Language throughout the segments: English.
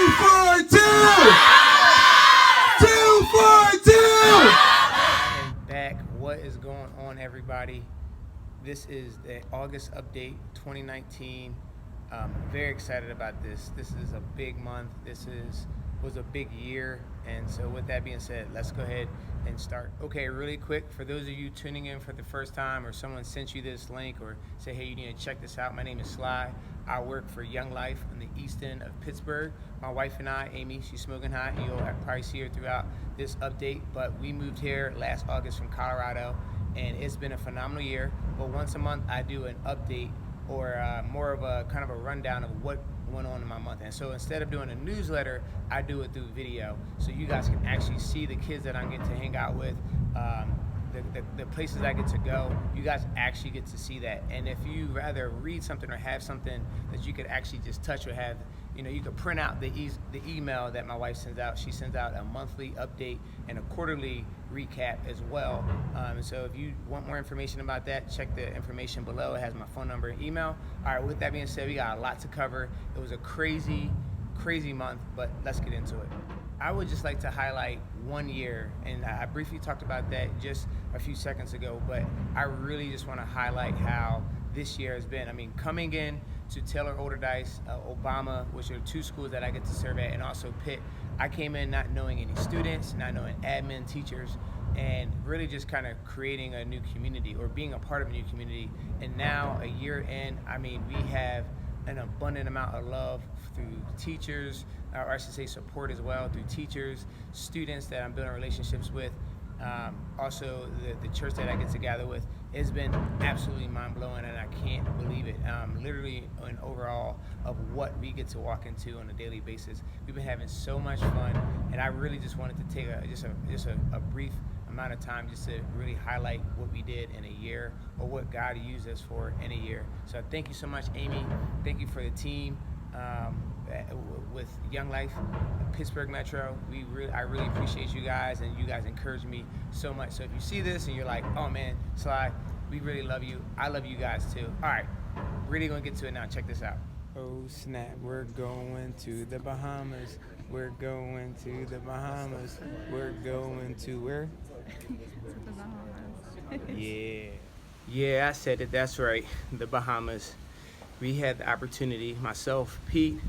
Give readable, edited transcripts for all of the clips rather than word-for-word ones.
And back, what is going on, everybody? This is the August update 2019. Very excited about this. This is a big month. Was a big year. And so with that being said, let's go ahead and start. Okay, really quick, for those of you tuning in for the first time or someone sent you this link or say, hey, you need to check this out, my name is Sly. I work for Young Life in the east end of Pittsburgh. My wife and I, Amy, she's smoking hot. You'll probably see her throughout this update. But we moved here last August from Colorado, and it's been a phenomenal year. But once a month, I do an update or more of a kind of a rundown of what went on in my month. And so instead of doing a newsletter, I do it through video, so you guys can actually see the kids that I'm getting to hang out with, the places I get to go. You guys actually get to see that. And if you rather read something or have something that you could actually just touch or have, you could print out the email that my wife sends out. She sends out a monthly update and a quarterly recap as well. So if you want more information about that, check the information below. It has my phone number and email. All right, with that being said, we got a lot to cover. It was a crazy month, but let's get into it. I would just like to highlight one year, and I briefly talked about that just a few seconds ago, but I really just want to highlight how this year has been. I mean, coming in to Taylor Olderdice, Obama, which are two schools that I get to serve at, and also Pitt, I came in not knowing any students, not knowing admin, teachers, and really just kind of creating a new community or being a part of a new community. And now, a year in, I mean, we have an abundant amount of love through teachers, or I should say support as well, through teachers, students that I'm building relationships with. Also, the church that I get to gather with has been absolutely mind-blowing, and I can't believe it. Literally, an overall of what we get to walk into on a daily basis. We've been having so much fun, and I really just wanted to take a brief amount of time just to really highlight what we did in a year, or what God used us for in a year. So thank you so much, Amy. Thank you for the team with Young Life, Pittsburgh Metro. I really appreciate you guys, and you guys encourage me so much. So if you see this and you're like, oh man, Sly, we really love you. I love you guys too. All right, really gonna get to it now. Check this out. Oh snap, we're going to the Bahamas. We're going to the Bahamas. We're going to where? To the Bahamas. Yeah, I said it. That's right, the Bahamas. We had the opportunity, myself, Pete,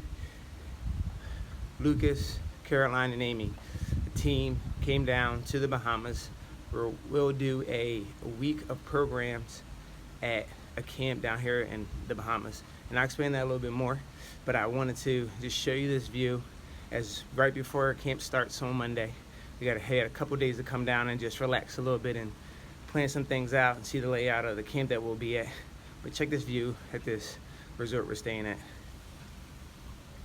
Lucas, Caroline, and Amy, the team came down to the Bahamas. We'll do a week of programs at a camp down here in the Bahamas. And I'll explain that a little bit more, but I wanted to just show you this view as right before camp starts on Monday. We had a couple days to come down and just relax a little bit and plan some things out and see the layout of the camp that we'll be at. But check this view at this resort we're staying at.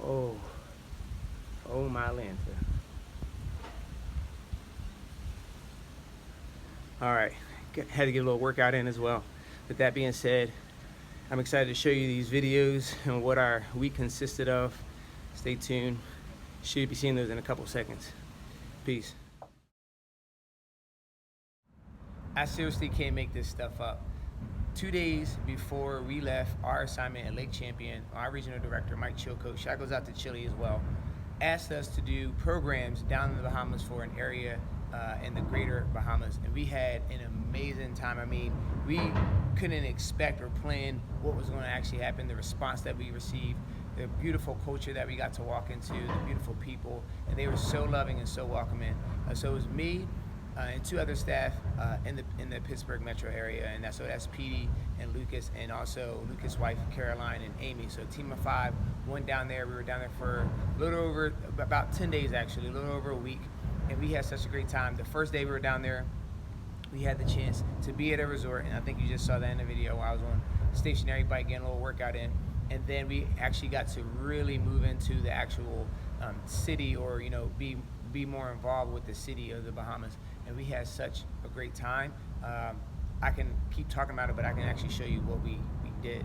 Oh my Lanta. All right, had to get a little workout in as well. With that being said, I'm excited to show you these videos and what our week consisted of. Stay tuned. Should be seeing those in a couple seconds. Peace. I seriously can't make this stuff up. 2 days before we left our assignment at Lake Champion, our regional director, Mike Chilcote, shout goes out to Chile as well, asked us to do programs down in the Bahamas for an area in the greater Bahamas. And we had an amazing time. I mean, we couldn't expect or plan what was going to actually happen, the response that we received, the beautiful culture that we got to walk into, the beautiful people, and they were so loving and so welcoming. So it was me and two other staff in the Pittsburgh metro area, and that's Petey and Lucas, and also Lucas' wife Caroline and Amy. So a team of 5 went down there. We were down there for a little over about 10 days actually, a little over a week, and we had such a great time. The first day we were down there, we had the chance to be at a resort, and I think you just saw that in the video while I was on a stationary bike getting a little workout in. And then we actually got to really move into the actual city, or be more involved with the city of the Bahamas. And we had such a great time. I can keep talking about it, but I can actually show you what we did.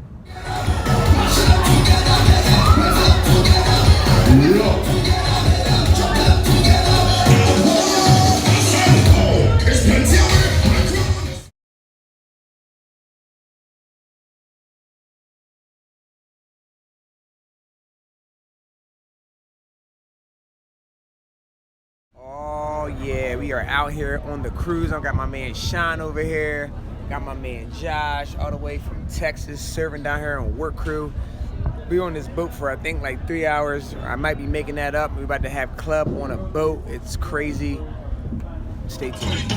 right, we are out here on the cruise. I got my man Sean over here. Got my man Josh all the way from Texas serving down here on work crew. We on this boat for I think like 3 hours. I might be making that up. We're about to have club on a boat. It's crazy. Stay tuned.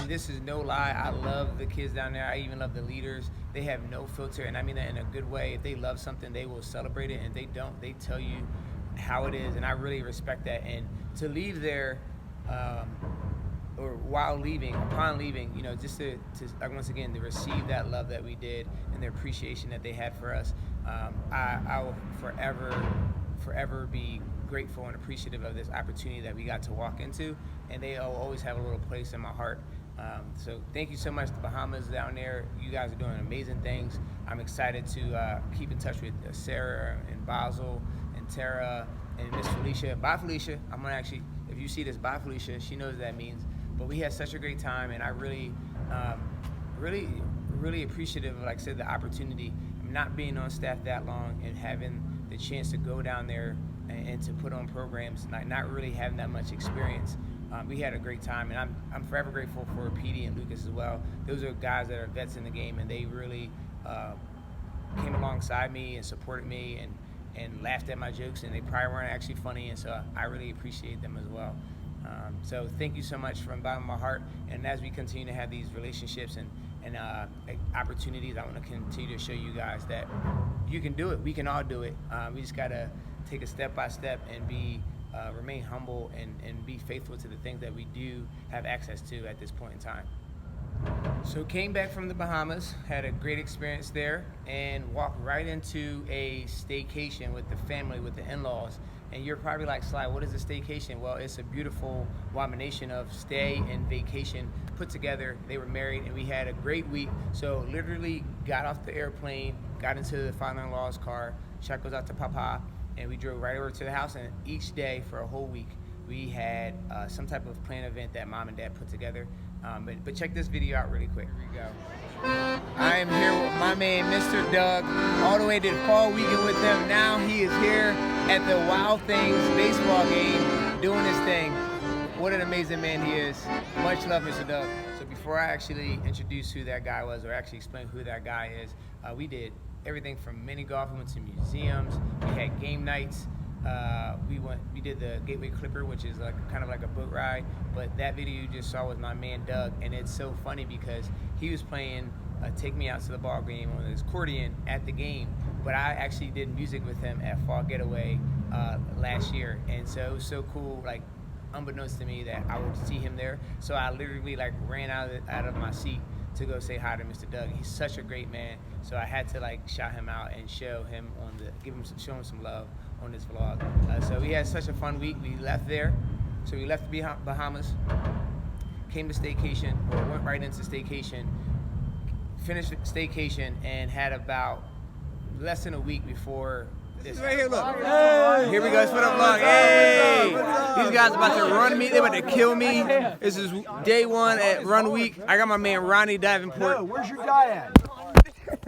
This is no lie. I love the kids down there. I even love the leaders. They have no filter, and I mean that in a good way. If they love something, they will celebrate it, and if they don't, they tell you how it is, and I really respect that. And to leave there, or while leaving, upon leaving, you know, just to once again to receive that love that we did and the appreciation that they had for us, I will forever be grateful and appreciative of this opportunity that we got to walk into, and they always have a little place in my heart. So thank you so much to Bahamas down there. You guys are doing amazing things. I'm excited to keep in touch with Sarah and Basel and Tara and Miss Felicia. Bye, Felicia. I'm gonna actually, if you see this, bye, Felicia. She knows what that means. But we had such a great time, and I really appreciative of, like I said, the opportunity of not being on staff that long and having the chance to go down there and to put on programs, not really having that much experience. We had a great time, and I'm forever grateful for Petey and Lucas as well. Those are guys that are vets in the game, and they really came alongside me and supported me and laughed at my jokes, and they probably weren't actually funny, and so I really appreciate them as well. So thank you so much from the bottom of my heart, and as we continue to have these relationships and opportunities, I want to continue to show you guys that you can do it. We can all do it. We just got to take it step by step and remain humble and be faithful to the things that we do have access to at this point in time. So came back from the Bahamas, had a great experience there, and walked right into a staycation with the family, with the in-laws. And you're probably like, Sly, what is a staycation? Well, it's a beautiful combination of stay and vacation put together. They were married, and we had a great week. So literally got off the airplane, got into the father-in-law's car, Chuck goes out to Papa, and we drove right over to the house, and each day for a whole week, we had some type of planned event that Mom and Dad put together. But check this video out really quick. Here we go. I am here with my man, Mr. Doug, all the way to the fall weekend with them. Now he is here at the Wild Things baseball game doing his thing. What an amazing man he is. Much love, Mr. Doug. So before I actually introduce who that guy was or actually explain who that guy is, we did everything from mini golf. We went to museums. We had game nights. We did the Gateway Clipper, which is like kind of like a boat ride. But that video you just saw was my man Doug, and it's so funny because he was playing Take Me Out to the Ball Game on his accordion at the game. But I actually did music with him at Fall Getaway last year, and so it was so cool. Like, unbeknownst to me that I would see him there. So I literally like ran out of my seat to go say hi to Mr. Doug. He's such a great man. So I had to like shout him out and show him show him some love on this vlog. So we had such a fun week. We left there. So we left the Bahamas, came to staycation, or went right into staycation, finished staycation, and had about less than a week before this. Right here, look. Hey. Here we go. It's for the vlog. Hey! These guys about to run me. They're about to kill me. This is day one at Run Week. I got my man Ronnie Davenport. Yo, where's your guy at?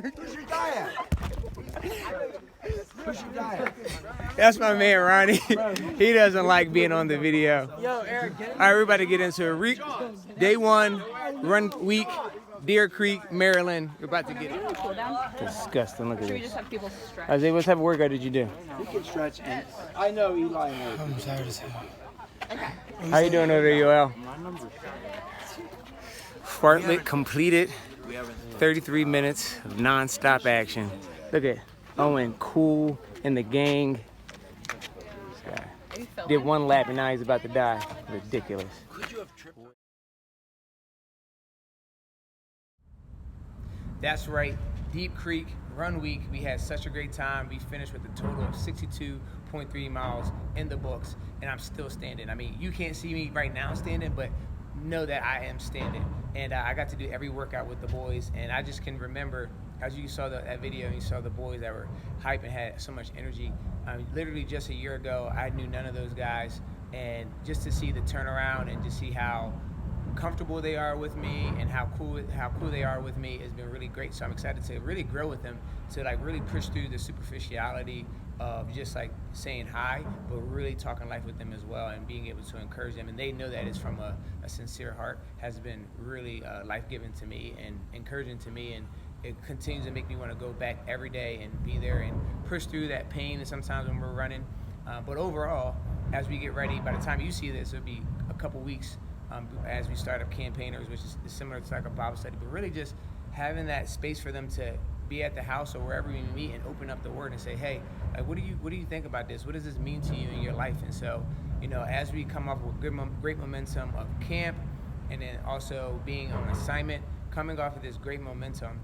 Where's your guy at? Where's your guy at? That's my man Ronnie. He doesn't like being on the video. Yo, Eric, get All right, we're about to get into it. Day one, Run Week, Deer Creek, Maryland. We're about to get it. Cool down. Disgusting. Look at Should we this. just have people stretch? Isaiah, what type of workout did you do? You can stretch. And I know Eli knows. I'm tired as hell. Okay. How you doing over there, Yoel? Fartlek completed. 33 minutes of non-stop action. Look at Owen, cool, and the gang. Are you filming? Did one lap and now he's about to die. Ridiculous. That's right, Deep Creek Run Week. We had such a great time. We finished with a total of 62.3 miles in the books, and I'm still standing. I mean, you can't see me right now standing, but know that I am standing. And I got to do every workout with the boys, and I just can remember, as you saw that video, and you saw the boys that were hype and had so much energy. Literally just a year ago, I knew none of those guys, and just to see the turnaround and to see how comfortable they are with me and how cool they are with me has been really great. So I'm excited to really grow with them, to like really push through the superficiality of just like saying hi, but really talking life with them as well, and being able to encourage them. And they know that it's from a sincere heart, has been really life-giving to me and encouraging to me, and it continues to make me want to go back every day and be there and push through that pain. And sometimes when we're running, but overall, as we get ready, by the time you see this, it'll be a couple weeks as we start up Campaigners, which is similar to like a Bible study, but really just having that space for them to be at the house or wherever we meet and open up the word and say, hey, like, what do you think about this? What does this mean to you in your life? And so, as we come up with great momentum of camp, and then also being on assignment, coming off of this great momentum,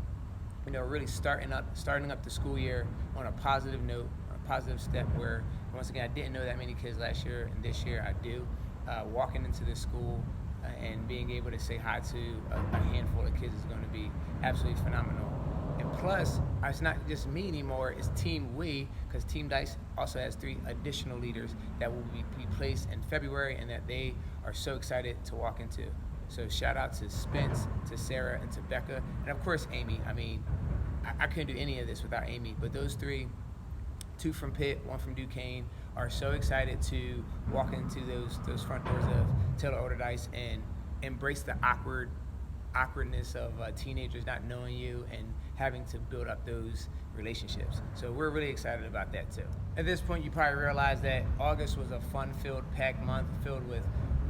really starting up the school year on a positive note, a positive step where, once again, I didn't know that many kids last year, and this year I do. Walking into this school and being able to say hi to a handful of kids is going to be absolutely phenomenal. And plus, it's not just me anymore, it's Team We, because Team Dice also has 3 additional leaders that will be placed in February and that they are so excited to walk into. So shout out to Spence, to Sarah, and to Becca, and of course Amy. I mean, I couldn't do any of this without Amy, but those 3, 2 from Pitt, 1 from Duquesne, are so excited to walk into those front doors of Taylor Older Dice and embrace the awkwardness of teenagers not knowing you and having to build up those relationships. So we're really excited about that too. At this point, you probably realize that August was a fun-filled, packed month filled with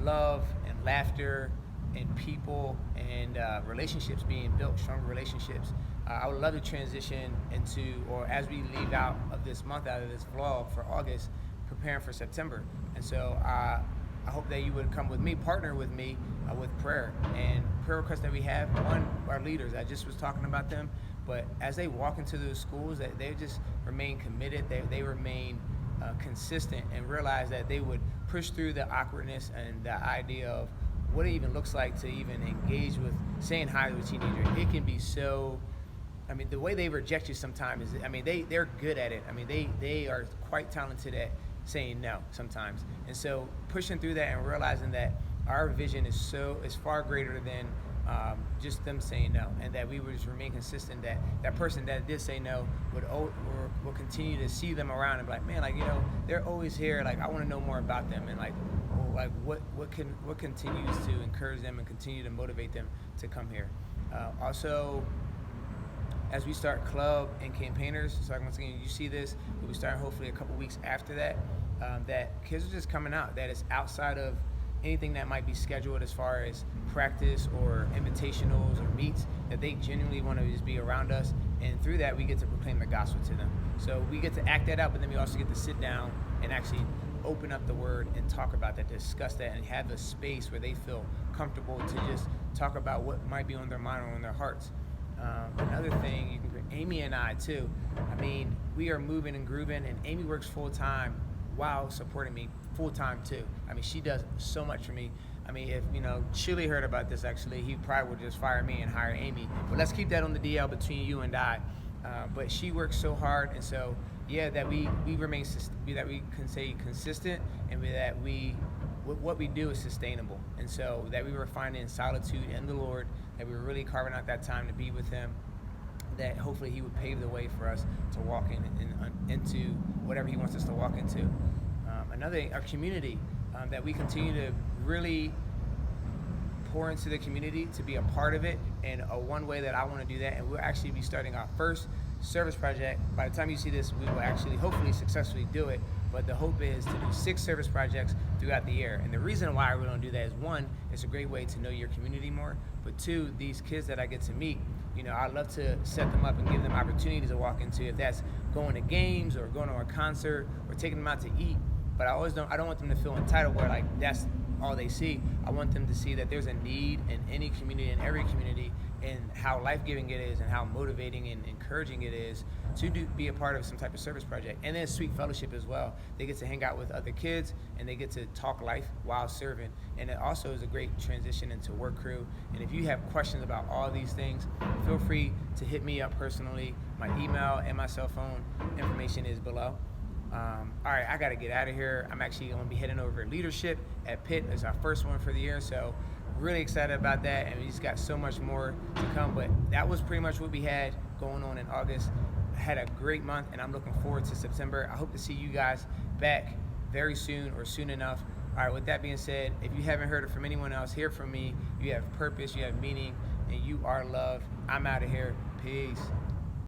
love and laughter and people and relationships being built, stronger relationships. I would love to transition into, or as we leave out of this month, out of this vlog for August, preparing for September. And so I hope that you would come with me, partner with me with prayer. And prayer requests that we have, one, our leaders, I just was talking about them, but as they walk into those schools, that they just remain committed, they remain consistent, and realize that they would push through the awkwardness and the idea of what it even looks like to even engage with saying hi to a teenager. It can be so, the way they reject you sometimes is, they're good at it. They are quite talented at saying no sometimes. And so pushing through that and realizing that our vision is far greater than just them saying no, and that we would just remain consistent, that person that did say no will continue to see them around and be like, man, they're always here. Like, I want to know more about them, and what continues to encourage them and continue to motivate them to come here. Also, as we start club and Campaigners, so once again, you see this, we'll be starting hopefully a couple weeks after that, that kids are just coming out, that it's outside of anything that might be scheduled as far as practice or invitationals or meets, that they genuinely want to just be around us, and through that we get to proclaim the gospel to them. So we get to act that out, but then we also get to sit down and actually open up the word and talk about that, discuss that, and have a space where they feel comfortable to just talk about what might be on their mind or on their hearts. Another thing, you can bring Amy and I too. We are moving and grooving, and Amy works full time while supporting me full time too. She does so much for me. If Chili heard about this, actually, he probably would just fire me and hire Amy. But let's keep that on the DL between you and I. But she works so hard, and so that we remain, that we can say consistent, and that what we do is sustainable, and so that we were finding solitude in the Lord, that we were really carving out that time to be with Him, that hopefully He would pave the way for us to walk into whatever He wants us to walk into. Our community, that we continue to really pour into the community, to be a part of it, and one way that I want to do that, and we'll actually be starting our first service project. By the time you see this, we will actually hopefully successfully do it, but the hope is to do 6 service projects throughout the year. And the reason why we don't do that is, 1, it's a great way to know your community more, but 2, these kids that I get to meet, I'd love to set them up and give them opportunities to walk into, if that's going to games or going to a concert or taking them out to eat. But I don't want them to feel entitled where like that's all they see. I want them to see that there's a need in any community, in every community, and how life-giving it is and how motivating and encouraging it is to be a part of some type of service project. And then sweet fellowship as well. They get to hang out with other kids, and they get to talk life while serving. And it also is a great transition into work crew. And if you have questions about all these things, feel free to hit me up personally. My email and my cell phone information is below. All right, I got to get out of here. I'm actually going to be heading over to leadership at Pitt. It's our first one for the year, so really excited about that, and we just got so much more to come. But that was pretty much what we had going on in August. I had a great month, and I'm looking forward to September. I hope to see you guys back very soon or soon enough. All right, with that being said, if you haven't heard it from anyone else, hear from me. You have purpose, you have meaning, and you are loved. I'm out of here. Peace.